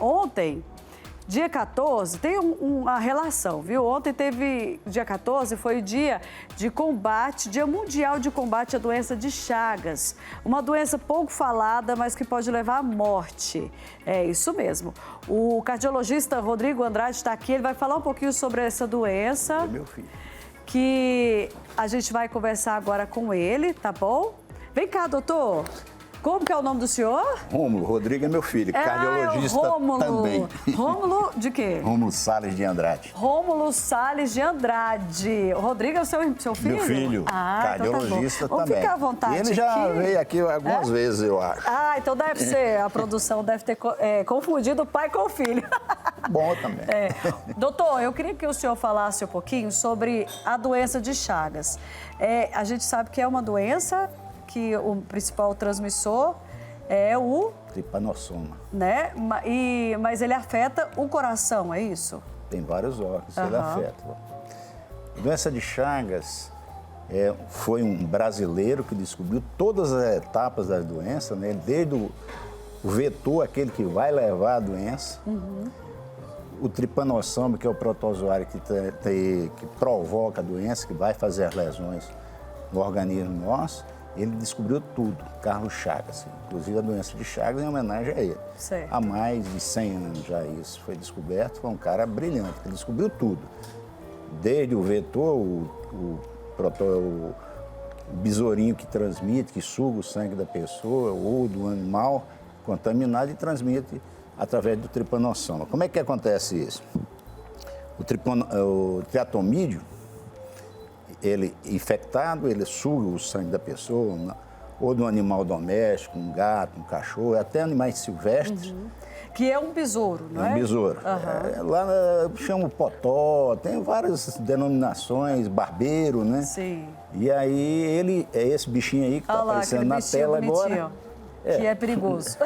ontem, dia 14, tem uma relação, viu? Ontem dia 14 foi o dia Dia Mundial de Combate à Doença de Chagas. Uma doença pouco falada, mas que pode levar à morte. É isso mesmo. O cardiologista Rodrigo Andrade está aqui, ele vai falar um pouquinho sobre essa doença. É meu filho. Que a gente vai conversar agora com ele, tá bom? Vem cá, doutor. Como que é o nome do senhor? Rômulo, Rodrigo é meu filho, cardiologista Rômulo. também. Rômulo de quê? Rômulo Salles de Andrade. Rômulo Salles de Andrade. O Rodrigo é o seu filho? Meu filho, cardiologista então tá bom. também. Vamos ficar à vontade. E ele já veio aqui algumas vezes, eu acho. Então deve ser, a produção deve ter confundido o pai com o filho. Bom também. Doutor, eu queria que o senhor falasse um pouquinho sobre a doença de Chagas. A gente sabe que é uma doença que o principal transmissor é o... Tripanossoma. Né? Mas ele afeta o coração, é isso? Tem vários órgãos que ele afeta. A doença de Chagas foi um brasileiro que descobriu todas as etapas da doença, né? Desde o vetor, aquele que vai levar a doença, o tripanossoma, que é o protozoário que provoca a doença, que vai fazer as lesões no organismo nosso. Ele descobriu tudo, Carlos Chagas. Inclusive, a doença de Chagas é em homenagem a ele. Certo. Há mais de 100 anos já isso foi descoberto. Foi um cara brilhante, que descobriu tudo. Desde o vetor, o besourinho que transmite, que suga o sangue da pessoa ou do animal contaminado e transmite através do tripanossoma. Como é que acontece isso? O triatomídeo, ele infectado, ele suga o sangue da pessoa, ou do animal doméstico, um gato, um cachorro, até animais silvestres. Que é um besouro, não é? É um besouro. Lá chama o potó, tem várias denominações, barbeiro, né? Sim. E aí esse bichinho aí que está aparecendo na tela agora. Que é perigoso.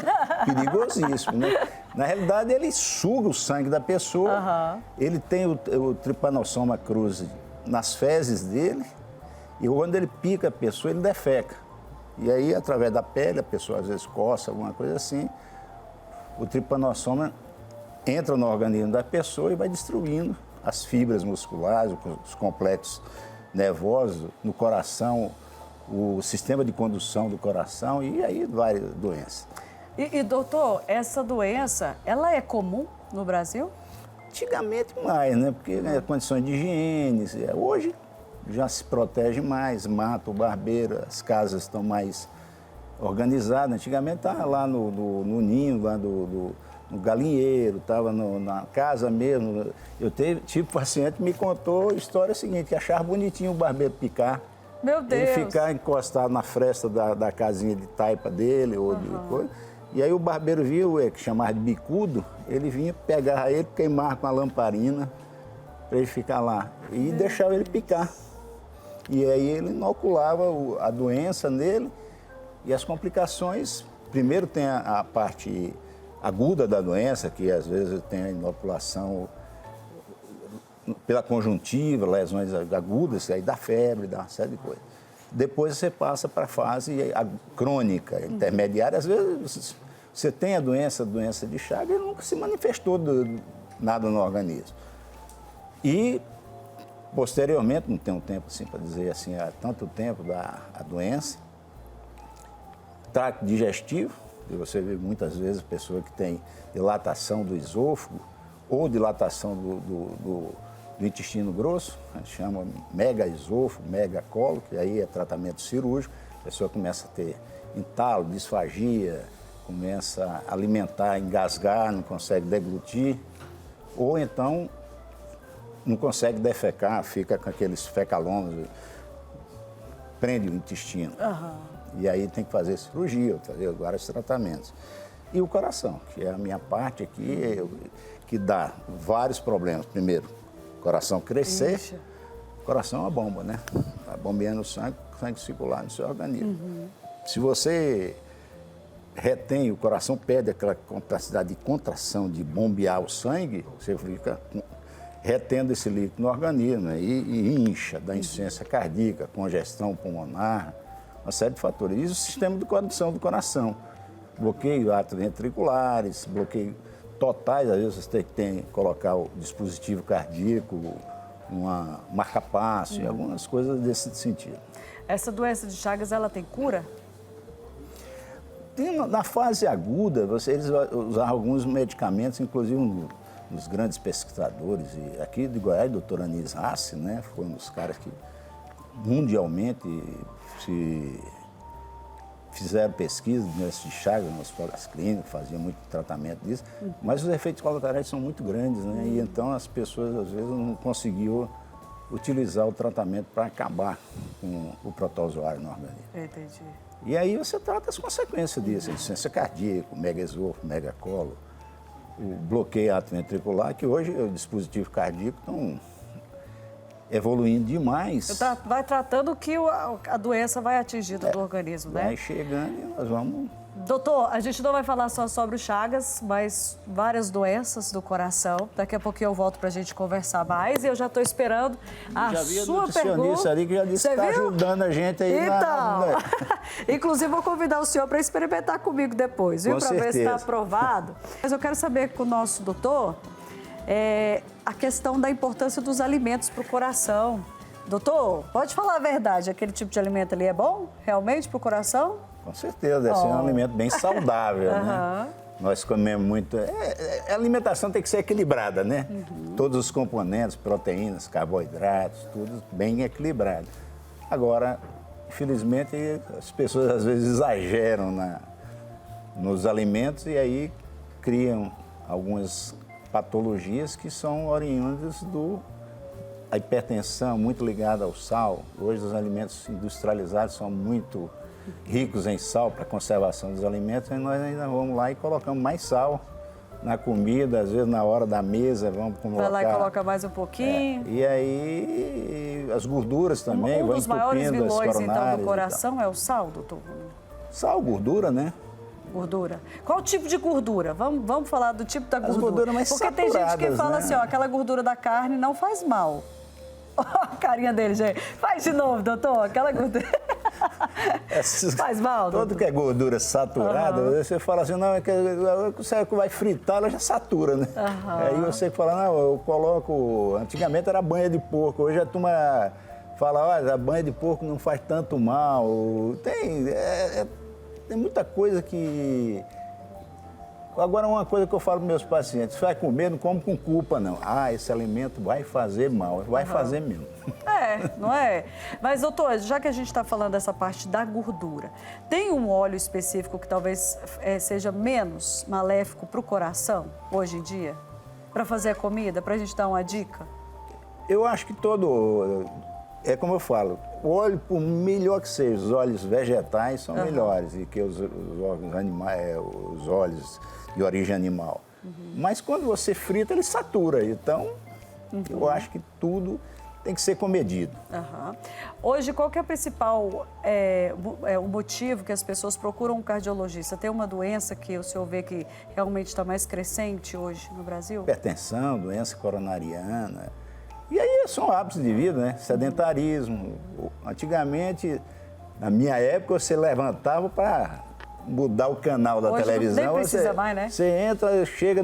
Perigosíssimo, né? Na realidade, ele suga o sangue da pessoa, ele tem o tripanossoma cruzi nas fezes dele, e quando ele pica a pessoa, ele defeca. E aí, através da pele, a pessoa às vezes coça, alguma coisa assim, o tripanossoma entra no organismo da pessoa e vai destruindo as fibras musculares, os complexos nervosos, no coração, o sistema de condução do coração, e aí várias doenças. E doutor, essa doença, ela é comum no Brasil? Antigamente mais, né? Porque condições de higiene, hoje já se protege mais, mata o barbeiro, as casas estão mais organizadas. Antigamente estava lá no ninho, lá no galinheiro, estava na casa mesmo. Eu tive paciente que me contou a história seguinte, que achava bonitinho o barbeiro picar. Meu Deus! Ele ficar encostado na fresta da casinha de taipa dele ou de coisa. E aí o barbeiro viu, que chamava de bicudo, ele vinha, pegava ele, queimava com a lamparina para ele ficar lá e deixava ele picar. E aí ele inoculava a doença nele e as complicações, primeiro tem a parte aguda da doença, que às vezes tem a inoculação pela conjuntiva, lesões agudas, aí dá febre, dá uma série de coisas. Depois você passa para a fase crônica, intermediária. Às vezes você tem a doença de Chagas e nunca se manifestou nada no organismo. E, posteriormente, não tem um tempo assim para dizer assim, há tanto tempo a doença, trato digestivo, e você vê muitas vezes pessoa que tem dilatação do esôfago ou dilatação do intestino grosso, a gente chama megaesôfago, megacolo, que aí é tratamento cirúrgico, a pessoa começa a ter entalo, disfagia, começa a alimentar, engasgar, não consegue deglutir, ou então não consegue defecar, fica com aqueles fecalômetros, prende o intestino. E aí tem que fazer cirurgia, fazer vários tratamentos. E o coração, que é a minha parte aqui, que dá vários problemas. Primeiro, o coração crescer, o coração é uma bomba, né? Está bombeando o sangue circular no seu organismo. Se você retém, o coração perde aquela capacidade de contração, de bombear o sangue, você fica retendo esse líquido no organismo, né? E incha, dá insuficiência cardíaca, congestão pulmonar, uma série de fatores. E o sistema de condução do coração, bloqueio atos ventriculares, bloqueio totais, às vezes você tem que colocar o dispositivo cardíaco, uma marca-passo e algumas coisas desse sentido. Essa doença de Chagas, ela tem cura? Na fase aguda, eles usaram alguns medicamentos, inclusive um dos grandes pesquisadores, e aqui de Goiás, o doutor Anísio Rassi, né, foi um dos caras que mundialmente fizeram pesquisa de Chagas nas escolas clínicas, faziam muito tratamento disso, mas os efeitos colaterais são muito grandes, né, e então as pessoas às vezes não conseguiam utilizar o tratamento para acabar com o protozoário no organismo. Entendi. E aí você trata as consequências disso, a insuficiência cardíaca, o megaesôfago, o megacolo, o bloqueio atrioventricular, que hoje o dispositivo cardíaco estão evoluindo demais. Vai tratando que a doença vai atingindo do organismo, né? Vai chegando e nós vamos... Doutor, a gente não vai falar só sobre o Chagas, mas várias doenças do coração. Daqui a pouquinho eu volto para a gente conversar mais e eu já estou esperando a sua pergunta. Ali que já disse que está ajudando a gente aí. Então, inclusive vou convidar o senhor para experimentar comigo depois, viu? Para ver se está aprovado. Mas eu quero saber com o nosso doutor a questão da importância dos alimentos para o coração. Doutor, pode falar a verdade, aquele tipo de alimento ali é bom realmente para o coração? Com certeza, deve ser um alimento bem saudável, né? Nós comemos muito... A alimentação tem que ser equilibrada, né? Todos os componentes, proteínas, carboidratos, tudo bem equilibrado. Agora, infelizmente, as pessoas às vezes exageram nos alimentos e aí criam algumas patologias que são oriundas da hipertensão, muito ligada ao sal. Hoje os alimentos industrializados são muito ricos em sal para conservação dos alimentos, e nós ainda vamos lá e colocamos mais sal na comida, às vezes na hora da mesa vamos colocar... Vai lá e coloca mais um pouquinho. E aí as gorduras também vão dos maiores entupindo as vilões, coronárias. então, do coração é o sal, doutor? Sal, gordura, né? Gordura. Qual tipo de gordura? Vamos falar do tipo da gordura. As gorduras mais Porque tem gente que fala, né? assim, ó, aquela gordura da carne não faz mal. A carinha dele, gente. Faz de novo, doutor. Aquela gordura... Faz mal, doutor? Tudo que é gordura saturada, você fala assim, não, você vai fritar, ela já satura, né? Aí você fala, não, eu coloco... Antigamente era banha de porco, hoje a turma fala, olha, a banha de porco não faz tanto mal. Tem muita coisa que... Agora, uma coisa que eu falo para meus pacientes, você vai comer, não come com culpa, não. Esse alimento vai fazer mal, vai fazer mesmo. Não é? Mas, doutor, já que a gente está falando dessa parte da gordura, tem um óleo específico que talvez seja menos maléfico para o coração, hoje em dia? Para fazer a comida, para a gente dar uma dica? Eu acho que é como eu falo, o óleo, por melhor que seja, os óleos vegetais são melhores do que os óleos de origem animal. Mas quando você frita, ele satura. Então, eu acho que tudo tem que ser comedido. Hoje, qual que é o principal o motivo que as pessoas procuram um cardiologista? Tem uma doença que o senhor vê que realmente está mais crescente hoje no Brasil? Hipertensão, doença coronariana. E aí são hábitos de vida, né? Sedentarismo. Antigamente, na minha época, você levantava para mudar o canal da televisão. Nem precisa mais, né? Você entra, chega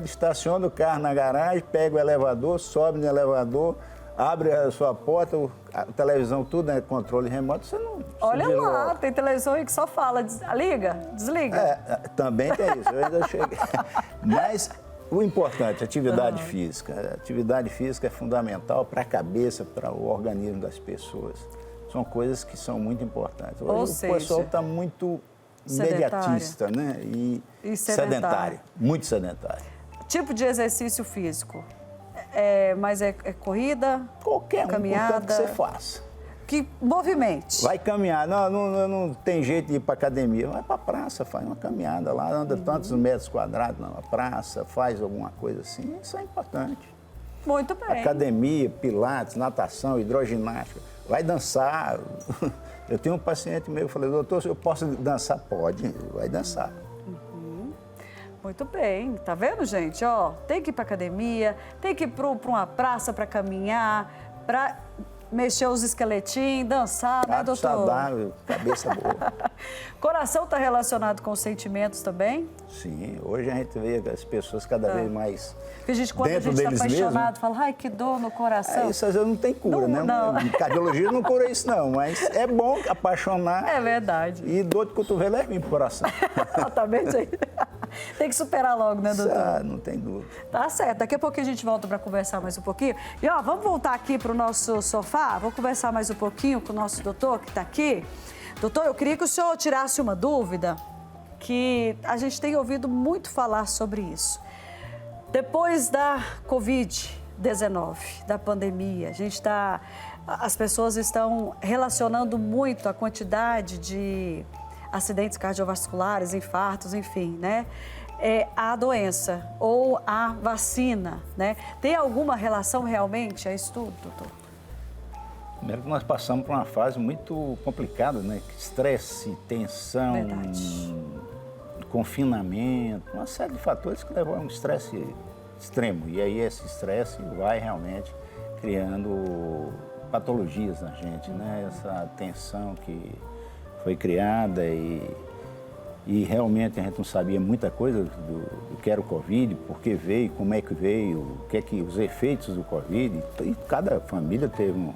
estaciona o carro na garagem, pega o elevador, sobe no elevador, abre a sua porta, a televisão, tudo é controle remoto, você não... Olha lá, tem televisão aí que só fala, liga, desliga. Também tem isso, eu ainda cheguei. Mas o importante, atividade física. A atividade física é fundamental para a cabeça, para o organismo das pessoas. São coisas que são muito importantes. Hoje o pessoal está muito imediatista, né? E sedentário, muito sedentário. Tipo de exercício físico? Mas é corrida? Qualquer caminhada, contanto que você faça. Que movimente. Vai caminhar, não tem jeito de ir para academia, vai para a praça, faz uma caminhada lá, anda tantos metros quadrados na praça, faz alguma coisa assim, isso é importante. Muito bem. Academia, pilates, natação, hidroginástica, vai dançar. Eu tenho um paciente meu, eu falei, doutor, eu posso dançar? Pode, vai dançar. Muito bem, tá vendo, gente? Tem que ir para academia, tem que ir para uma praça para caminhar, para mexer os esqueletinhos, dançar, né, Prato doutor? saudável, cabeça boa. Coração está relacionado com sentimentos também? Sim, hoje a gente vê as pessoas cada vez mais Porque quando a dentro gente está deles apaixonado, mesmo. fala, ai, que dor no coração. Isso às vezes não tem cura, Não, não. né? Cardiologia não cura isso não, mas é bom apaixonar. É verdade. E dor de cotovelo é ruim pro coração. Tá bem, gente? Tem que superar logo, né, doutor? Ah, não tem dúvida. Tá certo. Daqui a pouquinho a gente volta para conversar mais um pouquinho. E, ó, vamos voltar aqui para o nosso sofá. Vou conversar mais um pouquinho com o nosso doutor que está aqui. Doutor, eu queria que o senhor tirasse uma dúvida, que a gente tem ouvido muito falar sobre isso. Depois da Covid-19, da pandemia, as pessoas estão relacionando muito a quantidade de acidentes cardiovasculares, infartos, enfim, né? A doença ou a vacina, né? Tem alguma relação realmente a isso tudo, doutor? Primeiro que nós passamos por uma fase muito complicada, né? Estresse, tensão, Verdade. confinamento, uma série de fatores que levam a um estresse extremo. E aí esse estresse vai realmente criando patologias na gente, né? Essa tensão que foi criada e realmente a gente não sabia muita coisa do que era o Covid, por que veio, como é que veio, os efeitos do Covid. E cada família teve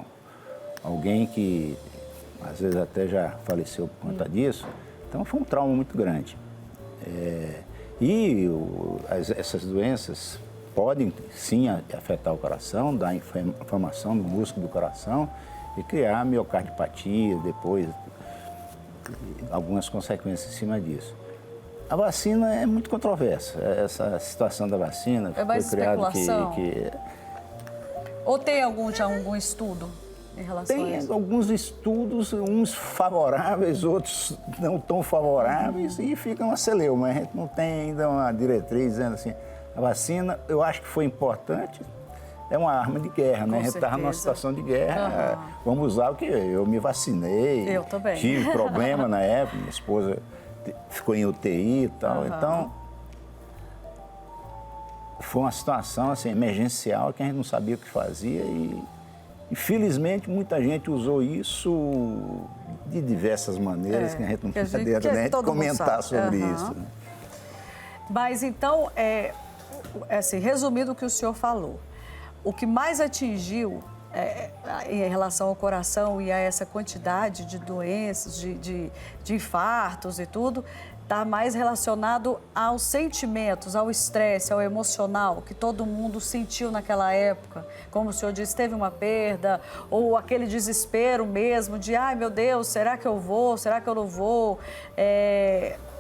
alguém que às vezes até já faleceu por conta disso. Então foi um trauma muito grande. Essas doenças podem sim afetar o coração, dar inflamação no músculo do coração e criar miocardiopatia, depois algumas consequências em cima disso. A vacina é muito controversa. Essa situação da vacina É mais foi criado especulação? que Ou tem já algum estudo em relação a tem isso? alguns estudos, uns favoráveis, outros não tão favoráveis, e fica uma celeuma. A gente não tem ainda uma diretriz dizendo assim, a vacina, eu acho que foi importante, é uma arma de guerra, né? A gente estava numa situação de guerra, vamos usar o que eu me vacinei. Eu também. Tive problema na época, minha esposa ficou em UTI e tal, então foi uma situação assim, emergencial que a gente não sabia o que fazia e felizmente muita gente usou isso de diversas maneiras que a gente não precisa nem comentar sobre isso. Né? Mas então, assim, resumindo o que o senhor falou, o que mais atingiu em relação ao coração e a essa quantidade de doenças, de infartos e tudo, está mais relacionado aos sentimentos, ao estresse, ao emocional que todo mundo sentiu naquela época. Como o senhor disse, teve uma perda ou aquele desespero mesmo de, ai meu Deus, será que eu vou, será que eu não vou?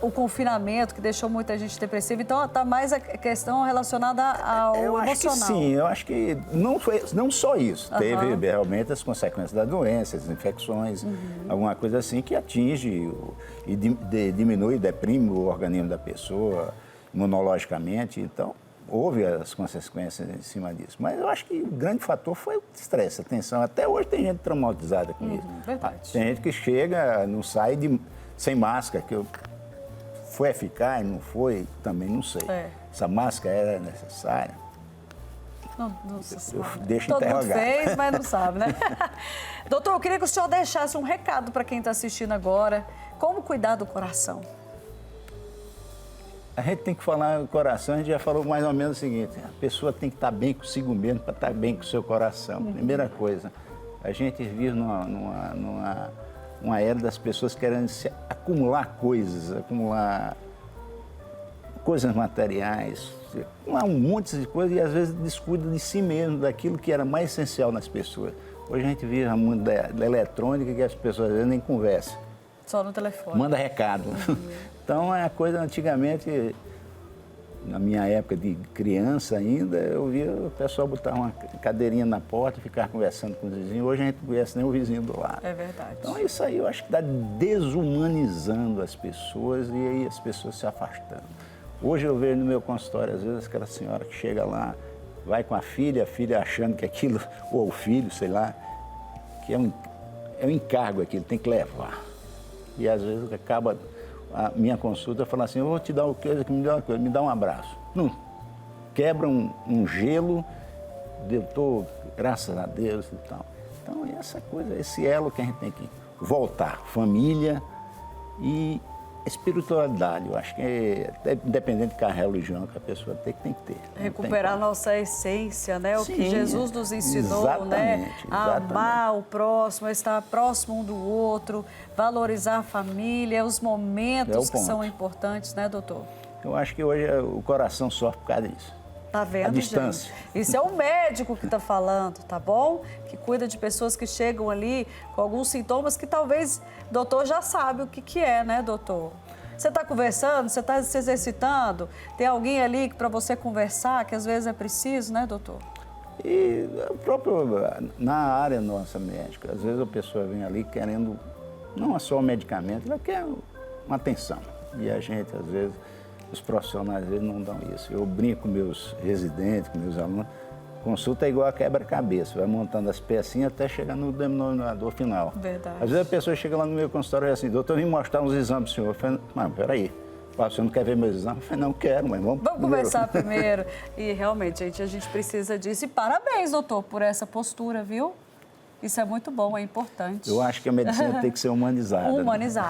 O confinamento que deixou muita gente depressiva. Então, está mais a questão relacionada ao eu emocional. Acho que sim, eu acho que não só isso. Teve realmente as consequências da doença, as infecções, alguma coisa assim que atinge e diminui, deprime o organismo da pessoa imunologicamente. Então, houve as consequências em cima disso. Mas eu acho que o grande fator foi o estresse, a tensão. Até hoje tem gente traumatizada com isso. Verdade. Tem gente que chega, não sai sem máscara, que foi eficaz, não foi, também não sei. Essa máscara era necessária? Não se sabe. Deixa Todo mundo interrogar. fez, mas não sabe, né? Doutor, eu queria que o senhor deixasse um recado para quem está assistindo agora. Como cuidar do coração? A gente tem que falar do coração, a gente já falou mais ou menos o seguinte, a pessoa tem que estar bem consigo mesmo para estar bem com o seu coração. Primeira coisa, a gente vive numa era das pessoas querendo acumular coisas materiais, um monte de coisas e às vezes descuida de si mesmo, daquilo que era mais essencial nas pessoas. Hoje a gente vive no mundo da eletrônica que as pessoas às vezes nem conversam. Só no telefone. Manda recado. Então, é a coisa antigamente, na minha época de criança ainda, eu via o pessoal botar uma cadeirinha na porta e ficar conversando com os vizinhos. Hoje a gente não conhece nem o vizinho do lado. É verdade. Então, isso aí eu acho que está desumanizando as pessoas e aí as pessoas se afastando. Hoje eu vejo no meu consultório, às vezes, aquela senhora que chega lá, vai com a filha achando que aquilo, ou o filho, sei lá, que é um encargo aquilo, tem que levar. E às vezes acaba a minha consulta falando assim, eu vou te dar uma coisa que me dá um abraço. Não, quebra um gelo, eu estou, graças a Deus e tal. Então, essa coisa, esse elo que a gente tem que voltar, família e espiritualidade. Eu acho que independente de qual religião que a pessoa tem que ter. Recuperar a nossa essência, né? O Sim, que Jesus nos ensinou, né? exatamente. Amar o próximo, estar próximo um do outro, valorizar a família, os momentos que são importantes, né, doutor? Eu acho que hoje o coração sofre por causa disso. Tá vendo, a distância. Gente? Isso é o médico que está falando, tá bom? Que cuida de pessoas que chegam ali com alguns sintomas que talvez o doutor já sabe o que é, né, doutor? Você está conversando, você está se exercitando, tem alguém ali para você conversar, que às vezes é preciso, né, doutor? E o próprio, na área nossa médica, às vezes a pessoa vem ali querendo não só o medicamento, ela quer uma atenção. E a gente, às vezes, os profissionais, às vezes, não dão isso. Eu brinco com meus residentes, com meus alunos, consulta é igual a quebra-cabeça, vai montando as pecinhas até chegar no denominador final. Verdade. Às vezes a pessoa chega lá no meu consultório e diz assim, doutor, vim mostrar uns exames pro senhor. Eu falei, mas peraí, você não quer ver meus exames? Eu falei, não quero, mas vamos conversar primeiro. E realmente, a gente precisa disso. E parabéns, doutor, por essa postura, viu? Isso é muito bom, é importante. Eu acho que a medicina tem que ser humanizada. Humanizada.